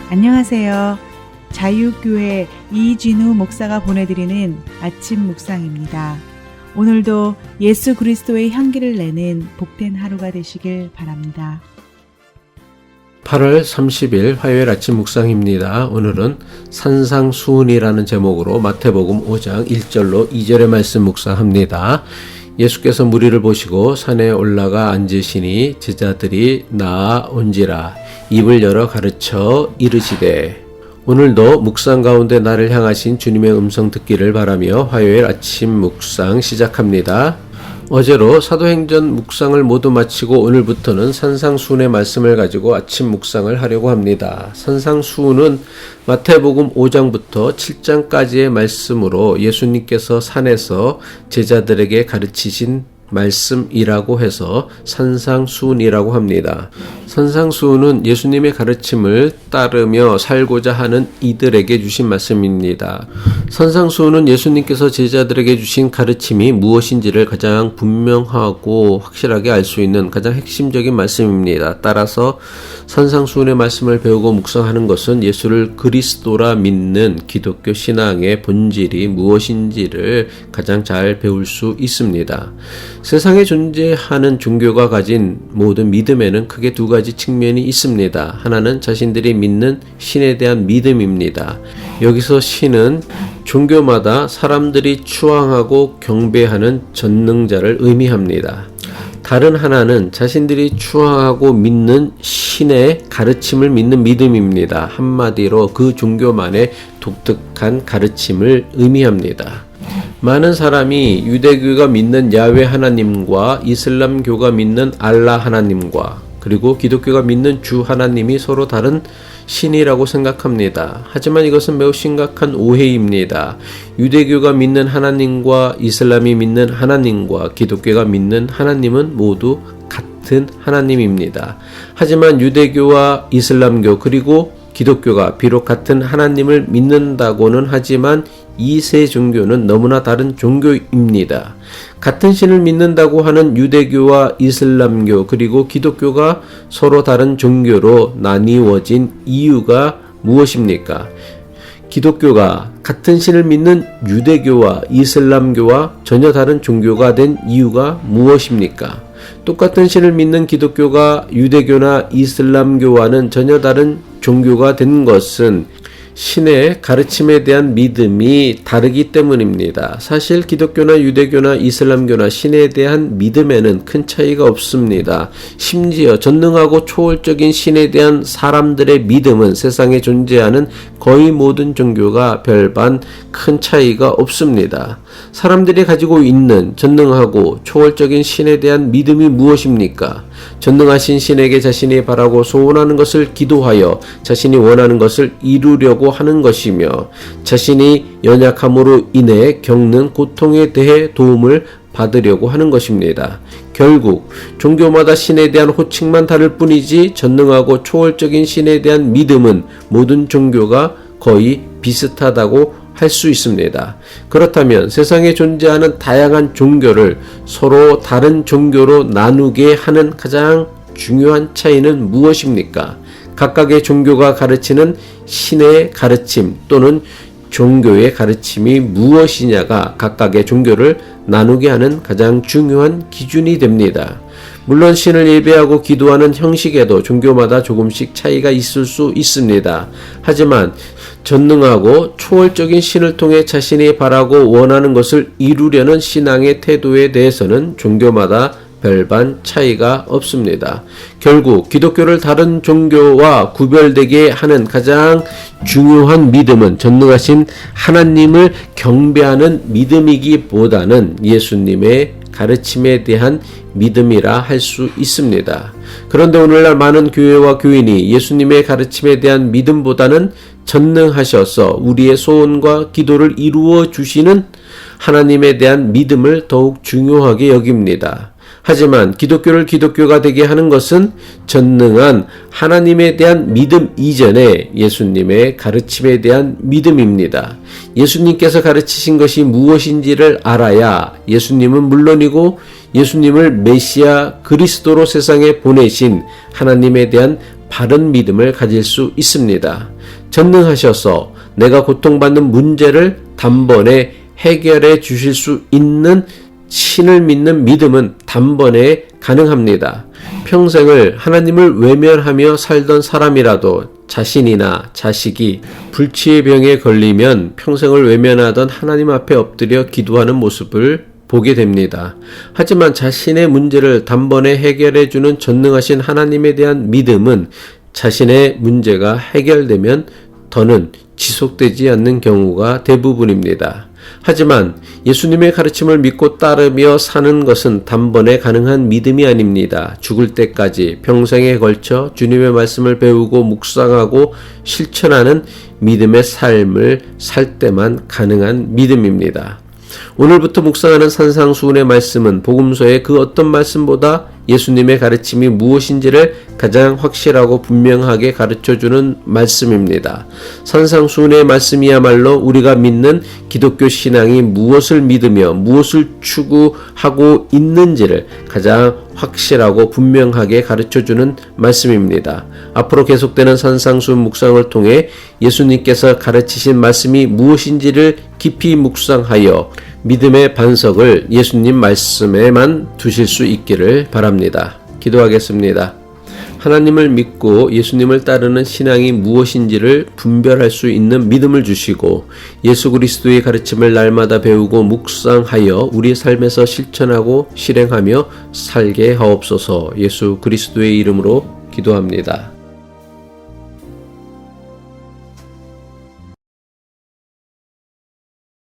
안녕하세요. 자유교회 이진우 목사가 보내드리는 아침 묵상입니다. 오늘도 예수 그리스도의 향기를 내는 복된 하루가 되시길 바랍니다. 8월 30일 화요일 아침 묵상입니다. 오늘은 산상수훈이라는 제목으로 마태복음 5장 1절로 2절의 말씀 묵상합니다. 예수께서 무리를 보시고 산에 올라가 앉으시니 제자들이 나아온지라 입을 열어 가르쳐 이르시되. 오늘도 묵상 가운데 나를 향하신 주님의 음성 듣기를 바라며 화요일 아침 묵상 시작합니다. 어제로 사도행전 묵상을 모두 마치고 오늘부터는 산상수훈의 말씀을 가지고 아침 묵상을 하려고 합니다. 산상수훈은 마태복음 5장부터 7장까지의 말씀으로 예수님께서 산에서 제자들에게 가르치신 말씀이라고 해서 산상수훈이라고 합니다. 산상수훈은 예수님의 가르침을 따르며 살고자 하는 이들에게 주신 말씀입니다. 산상수훈은 예수님께서 제자들에게 주신 가르침이 무엇인지를 가장 분명하고 확실하게 알 수 있는 가장 핵심적인 말씀입니다. 따라서 산상수훈의 말씀을 배우고 묵상하는 것은 예수를 그리스도라 믿는 기독교 신앙의 본질이 무엇인지를 가장 잘 배울 수 있습니다. 세상에 존재하는 종교가 가진 모든 믿음에는 크게 두 가지 측면이 있습니다. 하나는 자신들이 믿는 신에 대한 믿음입니다. 여기서 신은 종교마다 사람들이 추앙하고 경배하는 전능자를 의미합니다. 다른 하나는 자신들이 추앙하고 믿는 신의 가르침을 믿는 믿음입니다. 한마디로 그 종교만의 독특한 가르침을 의미합니다. 많은 사람이 유대교가 믿는 야훼 하나님과 이슬람교가 믿는 알라 하나님과 그리고 기독교가 믿는 주 하나님이 서로 다른 신이라고 생각합니다. 하지만 이것은 매우 심각한 오해입니다. 유대교가 믿는 하나님과 이슬람이 믿는 하나님과 기독교가 믿는 하나님은 모두 같은 하나님입니다. 하지만 유대교와 이슬람교 그리고 기독교가 비록 같은 하나님을 믿는다고는 하지만 이 세 종교는 너무나 다른 종교입니다. 같은 신을 믿는다고 하는 유대교와 이슬람교 그리고 기독교가 서로 다른 종교로 나뉘어진 이유가 무엇입니까? 기독교가 같은 신을 믿는 유대교와 이슬람교와 전혀 다른 종교가 된 이유가 무엇입니까? 똑같은 신을 믿는 기독교가 유대교나 이슬람교와는 전혀 다른 종교가 된 것은 신의 가르침에 대한 믿음이 다르기 때문입니다. 사실 기독교나 유대교나 이슬람교나 신에 대한 믿음에는 큰 차이가 없습니다. 심지어 전능하고 초월적인 신에 대한 사람들의 믿음은 세상에 존재하는 거의 모든 종교가 별반 큰 차이가 없습니다. 사람들이 가지고 있는 전능하고 초월적인 신에 대한 믿음이 무엇입니까? 전능하신 신에게 자신이 바라고 소원하는 것을 기도하여 자신이 원하는 것을 이루려고 하는 것이며 자신이 연약함으로 인해 겪는 고통에 대해 도움을 받으려고 하는 것입니다. 결국 종교마다 신에 대한 호칭만 다를 뿐이지 전능하고 초월적인 신에 대한 믿음은 모든 종교가 거의 비슷하다고 할 수 있습니다. 그렇다면 세상에 존재하는 다양한 종교를 서로 다른 종교로 나누게 하는 가장 중요한 차이는 무엇입니까? 각각의 종교가 가르치는 신의 가르침 또는 종교의 가르침이 무엇이냐가 각각의 종교를 나누게 하는 가장 중요한 기준이 됩니다. 물론 신을 예배하고 기도하는 형식에도 종교마다 조금씩 차이가 있을 수 있습니다. 하지만 전능하고 초월적인 신을 통해 자신이 바라고 원하는 것을 이루려는 신앙의 태도에 대해서는 종교마다 별반 차이가 없습니다. 결국 기독교를 다른 종교와 구별되게 하는 가장 중요한 믿음은 전능하신 하나님을 경배하는 믿음이기보다는 예수님의 가르침에 대한 믿음이라 할 수 있습니다. 그런데 오늘날 많은 교회와 교인이 예수님의 가르침에 대한 믿음보다는 전능하셔서 우리의 소원과 기도를 이루어 주시는 하나님에 대한 믿음을 더욱 중요하게 여깁니다. 하지만 기독교를 기독교가 되게 하는 것은 전능한 하나님에 대한 믿음 이전에 예수님의 가르침에 대한 믿음입니다. 예수님께서 가르치신 것이 무엇인지를 알아야 예수님은 물론이고 예수님을 메시아 그리스도로 세상에 보내신 하나님에 대한 바른 믿음을 가질 수 있습니다. 전능하셔서 내가 고통받는 문제를 단번에 해결해 주실 수 있는 신을 믿는 믿음은 단번에 가능합니다. 평생을 하나님을 외면하며 살던 사람이라도 자신이나 자식이 불치의 병에 걸리면 평생을 외면하던 하나님 앞에 엎드려 기도하는 모습을 보게 됩니다. 하지만 자신의 문제를 단번에 해결해 주는 전능하신 하나님에 대한 믿음은 자신의 문제가 해결되면 더는 지속되지 않는 경우가 대부분입니다. 하지만 예수님의 가르침을 믿고 따르며 사는 것은 단번에 가능한 믿음이 아닙니다. 죽을 때까지 평생에 걸쳐 주님의 말씀을 배우고 묵상하고 실천하는 믿음의 삶을 살 때만 가능한 믿음입니다. 오늘부터 묵상하는 산상수훈의 말씀은 복음서의 그 어떤 말씀보다 예수님의 가르침이 무엇인지를 가장 확실하고 분명하게 가르쳐주는 말씀입니다. 산상수훈의 말씀이야말로 우리가 믿는 기독교 신앙이 무엇을 믿으며 무엇을 추구하고 있는지를 가장 확실하고 분명하게 가르쳐주는 말씀입니다. 앞으로 계속되는 산상수훈 묵상을 통해 예수님께서 가르치신 말씀이 무엇인지를 깊이 묵상하여 믿음의 반석을 예수님 말씀에만 두실 수 있기를 바랍니다. 기도하겠습니다. 하나님을 믿고 예수님을 따르는 신앙이 무엇인지를 분별할 수 있는 믿음을 주시고 예수 그리스도의 가르침을 날마다 배우고 묵상하여 우리의 삶에서 실천하고 실행하며 살게 하옵소서. 예수 그리스도의 이름으로 기도합니다.